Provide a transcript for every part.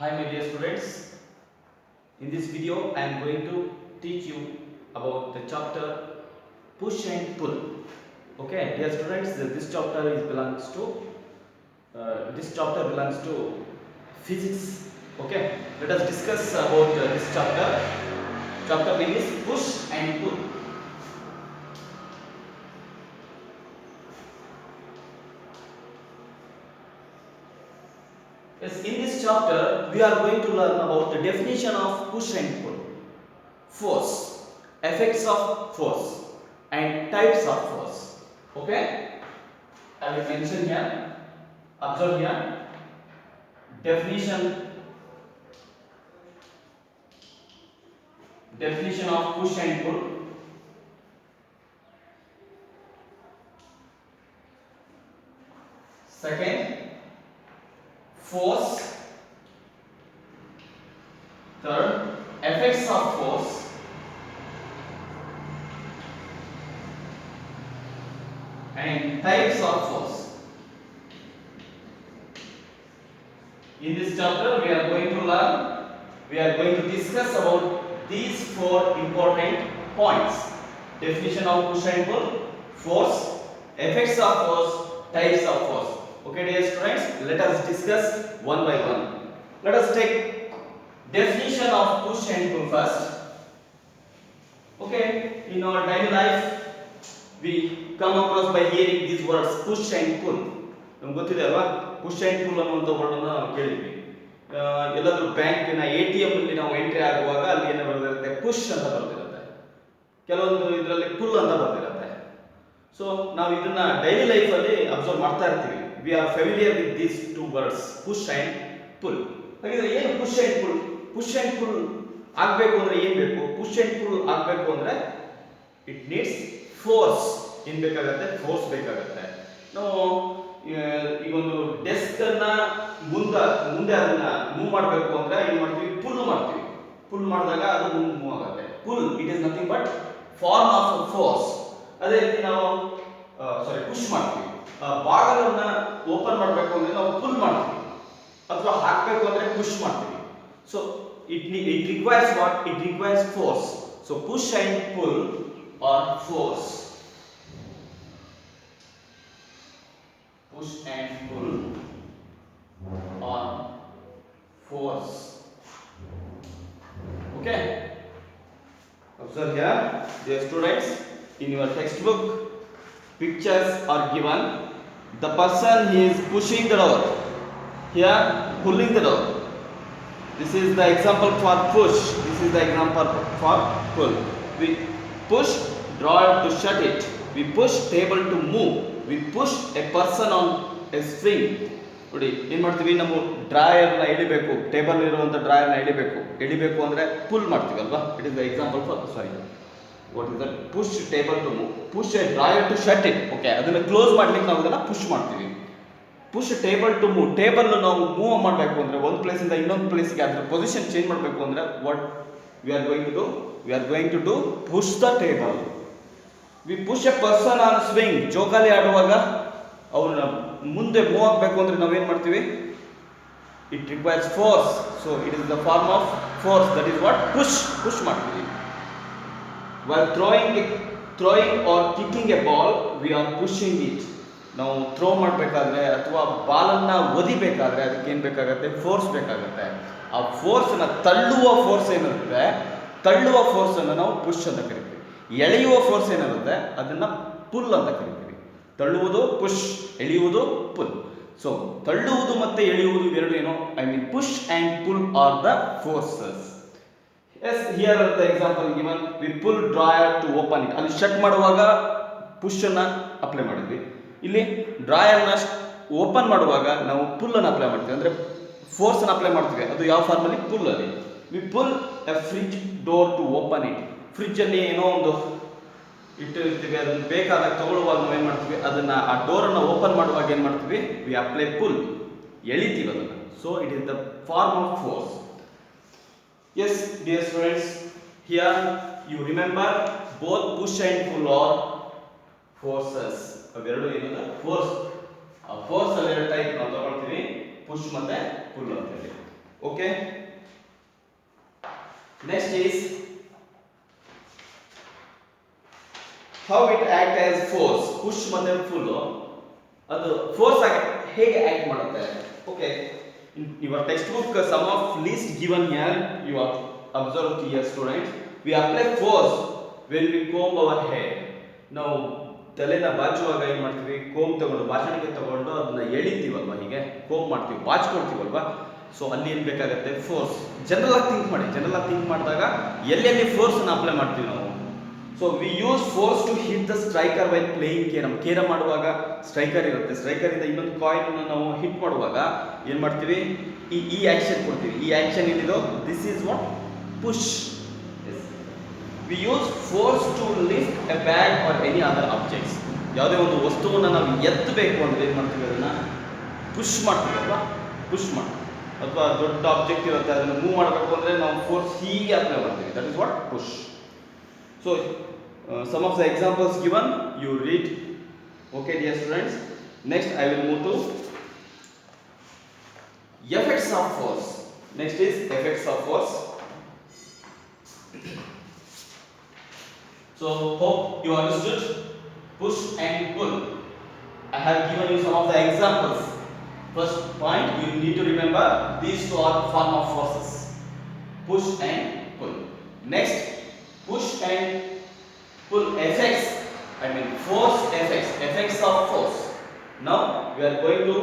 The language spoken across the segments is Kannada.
Hi my dear students, in this video I am going to teach you about the chapter push and pull. Okay dear students, this chapter belongs to physics. Okay, let us discuss about this chapter name is push and pull. Yes, in this chapter we are going to learn about the definition of push and pull, force, effects of force and types of force. Okay, I will mention here, observe here, definition of push and pull. Second, force. Third, effects of force. And types of force. In this chapter we are going to discuss about these four important points: definition of push and pull, force, effects of force, types of force. Okay dear students, let us discuss one by one. Let us take definition of push and pull first. Okay, in our daily life we come across by hearing these words push and pull. ನಮ್ಗೆ ಗೊತ್ತಿದೆ ಅಲ್ವಾ, ಪುಷ್ ಅಂಡ್ ಪುಲ್ ಅನ್ನುವಂಥ ವರ್ಡನ್ನ ನಾವು ಕೇಳಿದ್ವಿ. ಎಲ್ಲಾದ್ರೂ ಬ್ಯಾಂಕಿನ ATM ಅಲ್ಲಿ ನಾವು ಎಂಟ್ರಿ ಆಗುವಾಗ ಅಲ್ಲಿ ಏನು ಬರೆದಿರುತ್ತೆ, ಪುಷ್ ಅಂತ ಬರ್ತಿರುತ್ತೆ, ಕೆಲವೊಂದು ಇದರಲ್ಲಿ ಪುಲ್ ಅಂತ ಬರ್ತಿರುತ್ತೆ. ಸೊ ನಾವು ಇದನ್ನ ಡೈಲಿ ಲೈಫ್ ಅಲ್ಲಿ ಅಬ್ಸರ್ವ್ ಮಾಡ್ತಾ ಇರ್ತೀವಿ. We are familiar with these two words, push and pull. ಹಾಗಿದ್ರೆ ಏನು push and pull? Push and pull ಆಗಬೇಕು ಅಂದ್ರೆ ಏನು ಬೇಕು? ಪುಷ್ ಅಂಡ್ ಪುಲ್ ಆಗಬೇಕು ಅಂದ್ರೆ ಇಟ್ ನೀಡ್ಸ್ ಫೋರ್ಸ್. ಏನ್ ಬೇಕಾಗುತ್ತೆ? ಫೋರ್ಸ್ ಬೇಕಾಗುತ್ತೆ. ನಾವು ಈಗ ಒಂದು ಡೆಸ್ಕ್ ಅನ್ನ ಮುಂದೆ ಅದನ್ನ ಮೂವ್ ಮಾಡಬೇಕು ಅಂದ್ರೆ ಏನ್ ಮಾಡ್ತೀವಿ? ಪುಲ್ ಮಾಡ್ತೀವಿ. ಪುಲ್ ಮಾಡಿದಾಗ ಅದು ಮೂವ್ ಆಗುತ್ತೆ. Pull it is nothing but form of force. ಅದೇ ರೀತಿ ನಾವು ಪುಷ್ ಮಾಡ್ತೀವಿ. ಬಾಗಲನ್ನ ಓಪನ್ ಮಾಡಬೇಕು ಅಂದ್ರೆ ನಾವು ಪುಲ್ ಮಾಡ್ತೀವಿ, ಅಥವಾ ಹಾಕಬೇಕು ಅಂದ್ರೆ ಪುಷ್ ಮಾಡ್ತೀವಿ. So it requires what? It requires force. So push and pull or force. Push and pull or force. Okay, observe here, dear students, in your textbook pictures are given. The person he is pushing the door, here pulling the door. This is the example for push. This is the example for pull. We push drawer to shut it. We push table to move. We push a person on a string. ನೋಡಿ ಏನು ಮಾಡ್ತೀವಿ, ನಾವು ಡ್ರಾಯರ್ನ ಎಳಿಬೇಕು, ಟೇಬಲ್ ಇರುವಂಥ ಡ್ರಾಯರ್ನ ಎಳಿಬೇಕು ಅಂದರೆ ಪುಲ್ ಮಾಡ್ತೀವಿ ಅಲ್ವಾ. It is the example for what is that? Push table to move, push a drawer to shut it. Okay, ಅದನ್ನು ಕ್ಲೋಸ್ ಮಾಡ್ಲಿಕ್ಕೆ ನಾವು ಅದನ್ನು ಪುಷ್ ಮಾಡ್ತೀವಿ. Push table to move, table ನಾವು ಮೂವ್ ಮಾಡಬೇಕು ಅಂದ್ರೆ ಒಂದು ಪ್ಲೇಸ್ ಇಂದ ಇನ್ನೊಂದು ಪ್ಲೇಸ್ಗೆ ಅದರ ಪೊಸಿಷನ್ ಚೇಂಜ್ ಮಾಡಬೇಕು ಅಂದ್ರೆ what we are going to do? We are going to do push the table. We push a person on swing, ಜೋಕಾಲಿ ಆಡುವಾಗ ಅವ್ರನ್ನ ಮುಂದೆ ಮೂವ್ ಆಗಬೇಕು ಅಂದ್ರೆ ನಾವೇನು ಮಾಡ್ತೀವಿ? It requires force. So it is the form of force, that is what push ಮಾಡ್ತೀವಿ. While throwing or kicking a ball, we are pushing it. ನಾವು ಥ್ರೋ ಮಾಡಬೇಕಾದ್ರೆ ಅಥವಾ ಬಾಲನ್ನು ಒದಿಬೇಕಾದ್ರೆ ಅದಕ್ಕೆ ಏನು ಬೇಕಾಗುತ್ತೆ? ಫೋರ್ಸ್ ಬೇಕಾಗುತ್ತೆ. ಆ ಫೋರ್ಸನ್ನು ತಳ್ಳುವ ಫೋರ್ಸ್ ಏನಿರುತ್ತೆ, ತಳ್ಳುವ ಫೋರ್ಸನ್ನು ನಾವು ಪುಷ್ ಅಂತ ಕರಿತೀವಿ. ಎಳೆಯುವ ಫೋರ್ಸ್ ಏನಿರುತ್ತೆ ಅದನ್ನು ಪುಲ್ ಅಂತ ಕರಿತೀವಿ. ತಳ್ಳುವುದು ಪುಷ್, ಎಳೆಯುವುದು ಪುಲ್. ಸೊ ತಳ್ಳುವುದು ಮತ್ತು ಎಳೆಯುವುದು ಇವೆರಡು ಏನು? I mean push and pull are the forces. Yes, here are the example given. We pull drawer to open it. ಅಲ್ಲಿ ಶಟ್ ಮಾಡುವಾಗ ಪುಷನ್ನು ಅಪ್ಲೈ ಮಾಡಿದ್ವಿ. ಇಲ್ಲಿ ಡ್ರಾಯರ್ನ ಓಪನ್ ಮಾಡುವಾಗ ನಾವು ಪುಲ್ಲನ್ನು ಅಪ್ಲೈ ಮಾಡ್ತೀವಿ, ಅಂದರೆ ಫೋರ್ಸನ್ನು ಅಪ್ಲೈ ಮಾಡ್ತೀವಿ. ಅದು ಯಾವ ಫಾರ್ಮಲ್ಲಿ? ಪುಲ್ಲಲ್ಲಿ. We pull a fridge door to open it. ಫ್ರಿಡ್ಜಲ್ಲಿ ಏನೋ ಒಂದು ಇಟ್ಟಿರ್ತೀವಿ, ಅದನ್ನು ಬೇಕಾದಾಗ ತಗೊಳ್ಳುವಾಗ ನಾವು ಏನು ಮಾಡ್ತೀವಿ? ಅದನ್ನು ಆ ಡೋರನ್ನು ಓಪನ್ ಮಾಡುವಾಗ ಏನು ಮಾಡ್ತೀವಿ? ವಿ ಅಪ್ಲೈ ಪುಲ್, ಎಳಿತೀವಿ ಅದನ್ನು. So it is the form of force. Yes dear students, here you remember both push and pull are forces. ಅವೆರಡು ಏನಂದ್ರೆ ಫೋರ್ಸ್. ಆ ಫೋರ್ಸ್ ಅಲ್ಲಿ ಎರಡು ಟೈಪ್ ನಾವು ತಗೊಳ್ತೀವಿ, ಪುಷ್ ಮತ್ತೆ ಪುಲ್ ಅಂತ ಹೇಳಿ. Okay. Next is how it act as force. Push ಮತ್ತೆ pull ಅದು ಫೋರ್ಸ್ ಆಗಿ ಹೇಗೆ ಆಕ್ಟ್ ಮಾಡುತ್ತೆ. Okay, in your textbook some of list given here you have observed here students, we apply force when we comb our hair. ನಾವು ತಲೆನ ಬಾಚುವಾಗ ಏನು ಮಾಡ್ತೀವಿ, ಕೋಮ್ ತಗೊಂಡು ಬಾಚಣಿಗೆ ತಗೊಂಡು ಅದನ್ನ ಎಳಿತೀವಲ್ವಾ, ಹೀಗೆ ಕೋಮ್ ಮಾಡ್ತೀವಿ, ಬಾಚ್ಕೊಳ್ತೀವಲ್ವಾ. ಸೊ ಅಲ್ಲಿ ಏನು ಬೇಕಾಗುತ್ತೆ, ಫೋರ್ಸ್. ಜನರಲ್ ಆಗಿ ಥಿಂಕ್ ಮಾಡಿ, ಜನರಲ್ ಆಗಿ ಥಿಂಕ್ ಮಾಡಿದಾಗ ಎಲ್ಲೆಲ್ಲಿ ಫೋರ್ಸನ್ನು ಅಪ್ಲೈ ಮಾಡ್ತೀವಿ ನಾವು. So we use force to hit the striker while playing carrom. Carrom ಮಾಡುವಾಗ ಸ್ಟ್ರೈಕರ್ ಇರುತ್ತೆ, ಸ್ಟ್ರೈಕರ್ ಇಂದ ಇನ್ನೊಂದು ಕಾಯಿನ್ ನಾವು ಹಿಟ್ ಮಾಡುವಾಗ ಏನು ಮಾಡ್ತೀವಿ, ಈ ಆಕ್ಷನ್ ಕೊಡ್ತೀವಿ. ಈ ಆಕ್ಷನ್ ಏನಿದೆ, this is what push. We use force to lift a bag or any other objects. ಯಾವುದೇ ಒಂದು ವಸ್ತುವನ್ನು ನಾವು ಎತ್ತಬೇಕು ಅಂದರೆ ಏನು ಮಾಡ್ತೀವಿ, ಅದನ್ನು ಪುಷ್ ಮಾಡ್ತೀವಿ ಅಲ್ವಾ, ಪುಷ್ ಮಾಡ್ತೀವಿ. ಅಥವಾ ದೊಡ್ಡ ಆಬ್ಜೆಕ್ಟ್ ಇರುತ್ತೆ, ಅದನ್ನು ಮೂವ್ ಮಾಡಬೇಕು ಅಂದರೆ ನಾವು ಫೋರ್ಸ್ ಹೀಗೆ ಅಪ್ಲೈ ಮಾಡ್ತೀವಿ. That is what push. So some of the examples given you read. Okay dear students, next I will move to effects of force. Next is effects of force. So hope you understood push and pull. I have given you some of the examples. First point, you need to remember these two are form of forces, push and pull. Next, push and pull effects, I mean force effects, effects of force. Now we are going to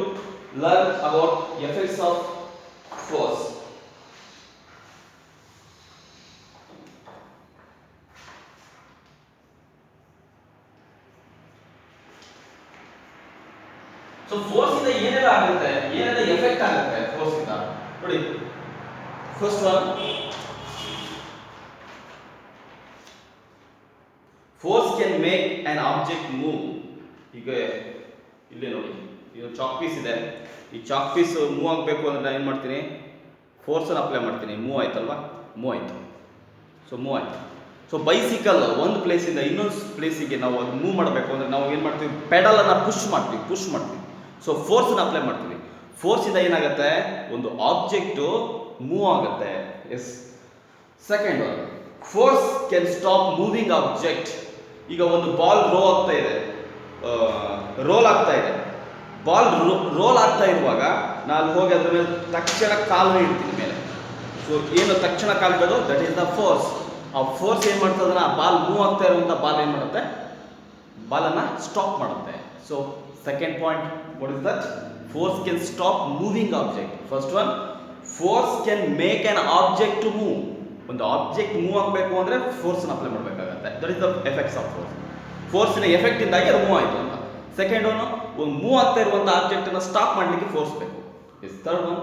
learn about effects of force. So force ಇಂದ ಏನೆಲ್ಲ ಆಗುತ್ತೆ, ಏನೆಲ್ಲ ಎಫೆಕ್ಟ್ ಆಗುತ್ತೆ ಫೋರ್ಸ್ ಇಂದ ನೋಡಿ. First one, force can make an object move. ಈಗ ಇಲ್ಲೇ ನೋಡಿ, ಇದು ಚಾಕ್ ಪೀಸ್ ಇದೆ, ಈ ಚಾಕ್ ಪೀಸ್ ಮೂವ್ ಆಗಬೇಕು ಅಂದ್ರೆ ನಾನು ಏನು ಮಾಡ್ತೀನಿ, ಫೋರ್ಸನ್ನು ಅಪ್ಲೈ ಮಾಡ್ತೀನಿ. ಮೂವ್ ಆಯ್ತಲ್ವಾ, ಮೂವ್ ಆಯಿತು. ಸೊ ಮೂವ್ ಆಯಿತು. ಸೊ ಬೈಸಿಕಲ್ ಒಂದು ಪ್ಲೇಸಿಂದ ಇನ್ನೊಂದು ಪ್ಲೇಸಿಗೆ ನಾವು ಅದು ಮೂವ್ ಮಾಡಬೇಕು ಅಂದರೆ ನಾವು ಏನು ಮಾಡ್ತೀವಿ, ಪೆಡಲನ್ನು ಪುಷ್ ಮಾಡ್ತೀವಿ. ಸೊ ಫೋರ್ಸನ್ನು ಅಪ್ಲೈ ಮಾಡ್ತೀವಿ. ಫೋರ್ಸಿಂದ ಏನಾಗುತ್ತೆ, ಒಂದು ಆಬ್ಜೆಕ್ಟು ಮೂವ್ ಆಗುತ್ತೆ. Yes. Second one, force can stop moving object. ಈಗ ಒಂದು ಬಾಲ್ ರೋಲ್ ಆಗ್ತಾ ಇದೆ, ಬಾಲ್ ರೋಲ್ ಆಗ್ತಾ ಇರುವಾಗ ನಾನು ಹೋಗಿ ಅದ್ರ ಮೇಲೆ ತಕ್ಷಣ ಕಾಲು ಇಡ್ತೀನಿ ಮೇಲೆ. ಸೊ ಏನು ತಕ್ಷಣ ಕಾಲು ಇಡೋದು, ದಟ್ ಈಸ್ ದ ಫೋರ್ಸ್. ಆ ಫೋರ್ಸ್ ಏನು ಮಾಡ್ತದನ್ನ, ಆ ಬಾಲ್ ಮೂವ್ ಆಗ್ತಾ ಇರುವಂಥ ಬಾಲ್ ಏನು ಮಾಡುತ್ತೆ, ಬಾಲನ್ನು ಸ್ಟಾಪ್ ಮಾಡುತ್ತೆ. So second point, what is that, force can stop moving object. First one, force can make an object to move. ಒಂದು ಆಬ್ಜೆಕ್ಟ್ ಮೂವ್ ಆಗಬೇಕು ಅಂದರೆ ಫೋರ್ಸನ್ನು ಅಪ್ಲೈ ಮಾಡಬೇಕಾಗತ್ತೆ. That is the effects of force. ಫೋರ್ಸಿನ ಎಫೆಕ್ಟ್ ಇಂದಾಗಿ ಅದು ಮೂವ್ ಆಯಿತು ಅಂತ. ಸೆಕೆಂಡ್ ಒನ್, ಒಂದು ಮೂವ್ ಆಗ್ತಾ ಇರುವಂಥ ಆಬ್ಜೆಕ್ಟನ್ನು ಸ್ಟಾಪ್ ಮಾಡಲಿಕ್ಕೆ ಫೋರ್ಸ್ ಬೇಕು. Is third one,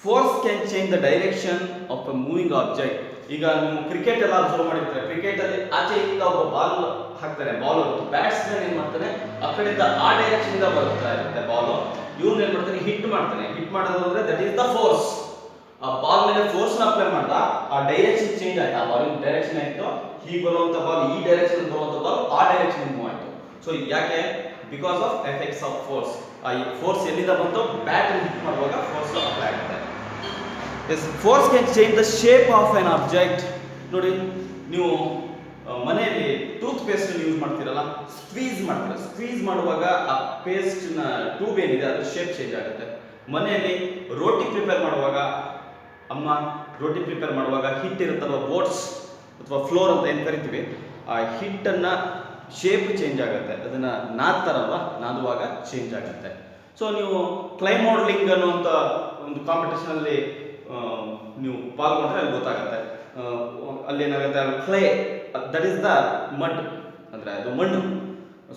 force can change the direction of a moving object. ಈಗ ನೀವು ಕ್ರಿಕೆಟ್ ಎಲ್ಲ ಅಬ್ಸರ್ವ್ ಮಾಡಿರ್ತಾರೆ, ಕ್ರಿಕೆಟಲ್ಲಿ ಆಚೆಯಿಂದ ಒಬ್ಬ ಬಾಲ್ ಹಾಕ್ತಾನೆ, ಬಾಲ್ ಬ್ಯಾಟ್ಸ್ಮನ್ ಏನು ಮಾಡ್ತಾನೆ, ಆ ಕಡೆಯಿಂದ ಆ ಡೈರೆಕ್ಷನಿಂದ ಬರ್ತಾ ಇರುತ್ತೆ ಬಾಲ್, ಇವ್ನು ಏನು ಮಾಡ್ತಾನೆ, ಹಿಟ್ ಮಾಡೋದು ಅಂದರೆ ದಟ್ ಈಸ್ ದ ಫೋರ್ಸ್. ಆ ಬಾಲ್ ಮೇಲೆ ಫೋರ್ಸ್ನ ಅಪ್ಲೈ ಮಾಡ್ದ, ಆ ಡೈರೆಕ್ಷನ್ ಚೇಂಜ್ ಆಯ್ತು, ಆ ಬಾಲಿನ ಡೈರೆಕ್ಷನ್ ಆಯಿತು, ಹೀಗೆ ಬರುವಂಥ ಬಾಲ್ ಈ ಡೈರೆಕ್ಷನ್ ಬರುವಂಥ ಬಾಲ್ ಆ ಡೈರೆಕ್ಷನ್ ಮೂವ್ ಆಯಿತು. ಸೊ ಯಾಕೆ, because of effects of force. ಆ ಫೋರ್ಸ್ ಎಲ್ಲಿಂದ ಬಂತು, ಬ್ಯಾಟ್ ಹಿಟ್ ಮಾಡುವಾಗ ಫೋರ್ಸ್ ಅಪ್ಲೈ ಆಗುತ್ತೆ. Yes, force can change the shape of an object. ನೋಡಿ, ನೀವು ಮನೆಯಲ್ಲಿ ಟೂತ್ ಪೇಸ್ಟ್ ಯೂಸ್ ಮಾಡ್ತೀರಲ್ಲ, ಸ್ಕ್ವೀಸ್ ಮಾಡುವಾಗ ಆ ಪೇಸ್ಟ್ನ ಟ್ಯೂಬ್ ಏನಿದೆ ಅದ್ರ ಶೇಪ್ ಚೇಂಜ್ ಆಗುತ್ತೆ. ಮನೆಯಲ್ಲಿ ರೋಟಿ ಪ್ರಿಪೇರ್ ಮಾಡುವಾಗ, ಅಮ್ಮ ರೋಟಿ ಪ್ರಿಪೇರ್ ಮಾಡುವಾಗ ಹಿಟ್ ಇರುತ್ತಲ್ವ, ಬೋಟ್ಸ್ ಅಥವಾ ಫ್ಲೋರ್ ಅಂತ ಏನು ಕರಿತೀವಿ, ಆ ಹಿಟ್ಟನ್ನು ಶೇಪ್ ಚೇಂಜ್ ಆಗುತ್ತೆ. ಅದನ್ನು ನಾದ್ತಾರಲ್ವ, ನಾದುವಾಗ ಚೇಂಜ್ ಆಗುತ್ತೆ. ಸೊ ನೀವು ಕ್ಲೈ ಮಾಡಲಿಂಗ್ ಅನ್ನುವಂಥ ಒಂದು ಕಾಂಪಿಟೇಷನಲ್ಲಿ ನೀವು ಪಾಲ್ಗೊಂಡ್ರೆ ಅಲ್ಲಿ ಗೊತ್ತಾಗುತ್ತೆ. ಅಲ್ಲಿ ಏನಾಗುತ್ತೆ, clay that is the mud, ಅಂದರೆ ಅದು ಮಣ್ಣು,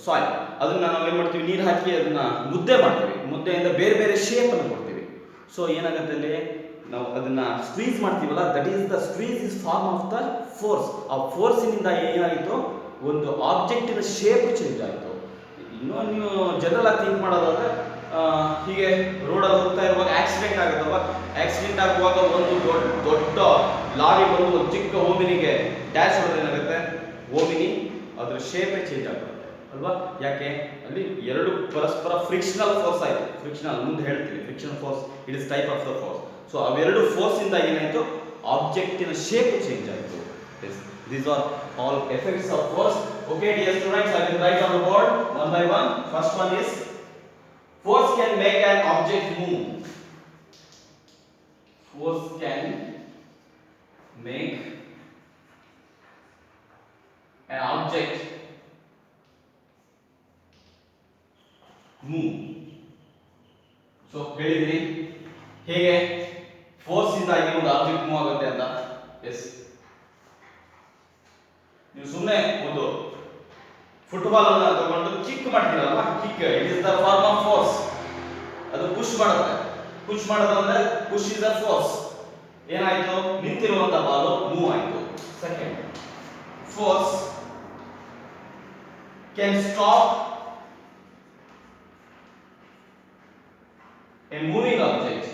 ಸಾಯಿಲ್. ಅದನ್ನು ನಾವೇನು ಮಾಡ್ತೀವಿ, ನೀರು ಹಾಕಿ ಅದನ್ನು ಮುದ್ದೆ ಮಾಡ್ತೀವಿ, ಮುದ್ದೆಯಿಂದ ಬೇರೆ ಬೇರೆ ಶೇಪನ್ನು ಕೊಡ್ತೀವಿ. ಸೊ ಏನಾಗುತ್ತೆ, ಅಲ್ಲಿ ನಾವು ಅದನ್ನು ಸ್ಕ್ವೀಸ್ ಮಾಡ್ತೀವಲ್ಲ, that is the squeeze is form of the force. ಆ ಫೋರ್ಸಿನಿಂದ ಏನಾಗಿತ್ತು, ಒಂದು ಆಬ್ಜೆಕ್ಟಿನ ಶೇಪ್ ಚೇಂಜ್ ಆಯಿತು. ಇನ್ನೂ ನೀವು ಜನರಲ್ ಆಗಿ ಥಿಂಕ್ ಮಾಡೋದಾದ್ರೆ, ಹೀಗೆ ರೋಡಲ್ಲಿ ಹೋಗ್ತಾ ಇರುವಾಗ ಆಕ್ಸಿಡೆಂಟ್ ಆಗುತ್ತಲ್ವ, ಆಕ್ಸಿಡೆಂಟ್ ಆಗುವಾಗ ಒಂದು ದೊಡ್ಡ ಲಾರಿ ಬಂದು ಒಂದು ಚಿಕ್ಕ ಓಮಿನಿಗೆ ಡ್ಯಾಶ್ ಹೊಡೆದ್ರೆ ಏನಾಗುತ್ತೆ, ಓಮಿನಿ ಅದರ ಶೇಪೇ ಚೇಂಜ್ ಆಗುತ್ತೆ ಅಲ್ವಾ. ಯಾಕೆ, ಅಲ್ಲಿ ಎರಡು ಪರಸ್ಪರ ಫ್ರಿಕ್ಷನಲ್ ಫೋರ್ಸ್ ಆಯಿತು. ಫ್ರಿಕ್ಷನಲ್ ಮುಂದೆ ಹೇಳ್ತೀವಿ, frictional force it is type of the force. So ಅವೆರಡು ಫೋರ್ಸ್ ಇಂದ ಏನಾಯ್ತು, ಆಬ್ಜೆಕ್ಟಿನ ಶೇಪ್ ಚೇಂಜ್ ಆಯಿತು. These are all effects of force. Okay, dear students, I will write on the board one by one. First one is force can make an object move. Force can make an object move. So ಹೇಳಿದ್ರಿ ಹೇಗೆ ಫೋರ್ಸ್ ಇಂದಾಗಿ ಒಂದು ಆಬ್ಜೆಕ್ಟ್ ಮೂವ್ ಆಗುತ್ತೆ ಅಂತ. ಎಸ್, ನೀವು ಸುಮ್ಮನೆ ಒಂದು ಫುಟ್ಬಾಲ್ ಅನ್ನ ತಗೊಂಡು ಕಿಕ್ ಮಾಡ್ತೀರಲ್ವಾ, kick it is the form of force. ಅದು ಪುಷ್ ಮಾಡುತ್ತೆ. ಪುಷ್ ಮಾಡೋದು ಅಂದ್ರೆ ಪುಷ್ ಇಸ್ ದ ಫೋರ್ಸ್. ಏನಾಯ್ತು, ನಿಂತಿರುವಂತ ಬಾಲ್ ಮೂವ್ ಆಯ್ತು. Second, force can stop a moving object.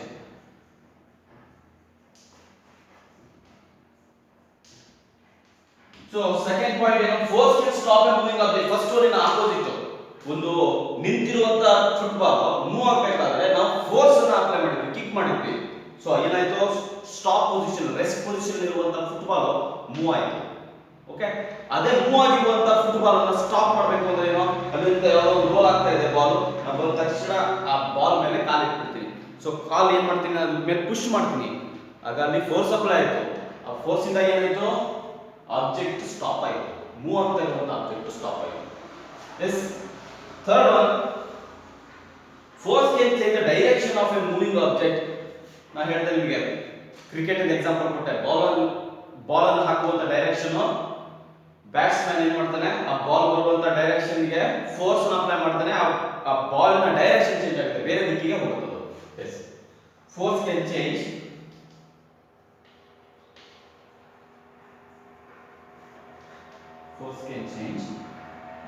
So second point ಏನು, force can stop a moving object. First one in opposite, ಒಂದು ನಿಂತಿರುವಂತ ಫುಟ್ಬಾಲ್ ಮೂವ್ ಆಗಬೇಕಾದ್ರೆ ನಾವು ಫೋರ್ಸ್ ಅನ್ನು ಅಪ್ಲೈ ಮಾಡಿದ್ವಿ, ಕಿಕ್ ಮಾಡಿದ್ವಿ. ಸೊ ಏನಾಯ್ತು, ಸ್ಟಾಪ್ ಪೊಸಿಷನ್, ರೆಸ್ಟ್ ಪೊಸಿಷನ್ ಇರುವಂತ ಫುಟ್ಬಾಲ್ ಮೂವ್ ಆಯ್ತು. ಓಕೆ, ಅದೇ ಮೂವ್ ಆಗಿರುವಂತ ಫುಟ್ಬಾಲ್ ಅನ್ನು ಸ್ಟಾಪ್ ಮಾಡಬೇಕು ಅಂದ್ರೆ ಏನು, ಅದರಿಂದ ಯಾವುದೋ ಒಂದು ರೋಲ್ ಆಗ್ತಾ ಇದೆ ಬಾಲ್, ನಾನು ಬಂದ ತಕ್ಷಣ ಆ ಬಾಲ್ ಮೇಲೆ ಕಾಲು ಇಟ್ಬಿಡ್ತೀನಿ. ಸೊ ಕಾಲ್ ಏನ್ ಮಾಡ್ತೀನಿ, ಅದ್ರ ಮೇಲೆ ಪುಷ್ ಮಾಡ್ತೀನಿ, ಆಗ ಅಲ್ಲಿ ಫೋರ್ಸ್ ಅಪ್ಲೈ ಆಯ್ತು. ಆ ಫೋರ್ಸ್ ಇಂದ ಏನಾಯ್ತು, ಆಬ್ಜೆಕ್ಟ್ ಸ್ಟಾಪ್ ಆಯ್ತು, ಮೂವ್ ಆಗ್ತಾ ಇರುವಂತ ಆಬ್ಜೆಕ್ಟ್ ಸ್ಟಾಪ್ ಆಯ್ತು. Yes, third one, force can change the direction of a moving object. ನಾನು ಹೇಳಿದೆ ನಿಮಗೆ, ಕ್ರಿಕೆಟ್ ಇಂದ ಎಕ್ಸಾಂಪಲ್ ಕೊಟ್ಟೆ. ಬಾಲ್ ಅನ್ನು ಹಾಕುವಂತ ಡೈರೆಕ್ಷನ್, ಬ್ಯಾಟ್ಸ್ಮನ್ ಏನ್ ಮಾಡ್ತಾನೆ, ಆ ಬಾಲ್ ಬರುವಂತ ಡೈರೆಕ್ಷನ್ ಗೆ ಫೋರ್ಸ್ ಅನ್ನು ಅಪ್ಲೈ ಮಾಡ್ತಾನೆ, ಆ ಬಾಲ್ ನ ಡೈರೆಕ್ಷನ್ ಚೇಂಜ್ ಆಗುತ್ತೆ, ಬೇರೆ ದಿಕ್ಕಿಗೆ ಹೋಗುತ್ತೆ. Yes, force can change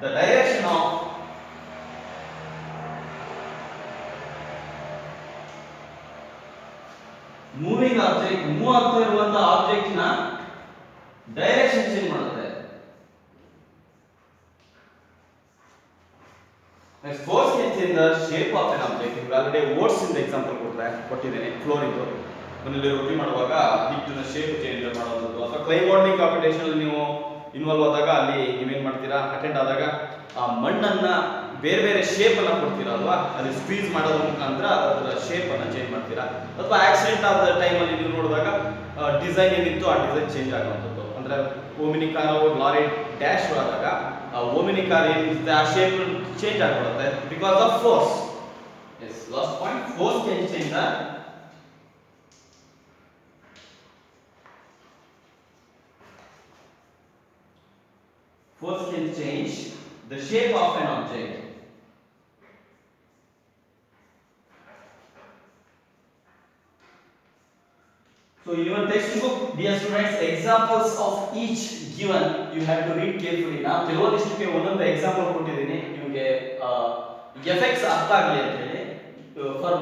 the direction of moving object. Move ಆಗ್ತಾ ಇರುವಂತ ಆಬ್ಜೆಕ್ಟ್ ನ ಡೈರೆಕ್ಷನ್ ಚೇಂಜ್ ಮಾಡುತ್ತೆ. Next, force can change the shape of an object. ಈಗ ಆಲ್ರೆಡಿ ಓಟ್ಸ್ ಇಂದ ಎಕ್ಸಾಂಪಲ್ ಕೊಟ್ಟಿದ್ದೇನೆ, ಫ್ಲೋರ್ ಇದ್ದು ಮನೆಯಲ್ಲಿ ರೊಟ್ಟಿ ಮಾಡುವಾಗ ಹಿಟ್ಟಿನ ಶೇಪ್ ಚೇಂಜ್ ಮಾಡುವಂಥದ್ದು, ಅಥವಾ ಕ್ಲೈಮಾಟಿಕ್ ಕಾಂಪಿಟೇಷನ್ ಅಲ್ಲಿ ನೀವು ಇನ್ವಾಲ್ವ್ ಆದಾಗ ಅಲ್ಲಿ ನೀವೇನ್ ಮಾಡ್ತೀರಾ, ಅಟೆಂಡ್ ಆದಾಗ ಆ ಮಣ್ಣನ್ನ ಬೇರೆ ಬೇರೆ ಶೇಪ್ ಅನ್ನ ಕೊಡ್ತೀರಾ ಅಲ್ವಾ, ಅಲ್ಲಿ ಸ್ಕ್ವೀಸ್ ಮಾಡೋದ್ರ ಮುಖಾಂತರ ಅದರ ಶೇಪ್ ಅನ್ನ ಚೇಂಜ್ ಮಾಡ್ತೀರಾ. ಅಥವಾ ಆಕ್ಸಿಡೆಂಟ್ ಆದ ಟೈಮ್ ಅಲ್ಲಿ ನೀವು ನೋಡಿದಾಗ ಡಿಸೈನ್ ಏನಿತ್ತು ಆ ಡಿಸೈನ್ ಚೇಂಜ್ ಆಗುವಂಥದ್ದು. ಅಂದ್ರೆ ಓಮಿನಿ ಕಾರ್ ಲಾರಿ ಡ್ಯಾಶ್ ಆದಾಗ ಆ ಓಮಿನಿ ಕಾರ್ ಏನಿರುತ್ತೆ ಆ ಶೇಪ್ ಚೇಂಜ್ ಆಗಿಬಿಡುತ್ತೆ because of force. Yes, last point, force can change the force can change the shape of an object. So in your textbook, dear students, examples of each given you have to read carefully. ನಾನು ಕೆಲವೊಂದಿಷ್ಟಕ್ಕೆ ಒಂದೊಂದು ಎಕ್ಸಾಂಪಲ್ ಕೊಟ್ಟಿದ್ದೀನಿ ನಿಮಗೆ ಎಫೆಕ್ಟ್ಸ್ ಅರ್ಥ ಆಗಲಿ ಅಂತ ಹೇಳಿ. ಫಾರ್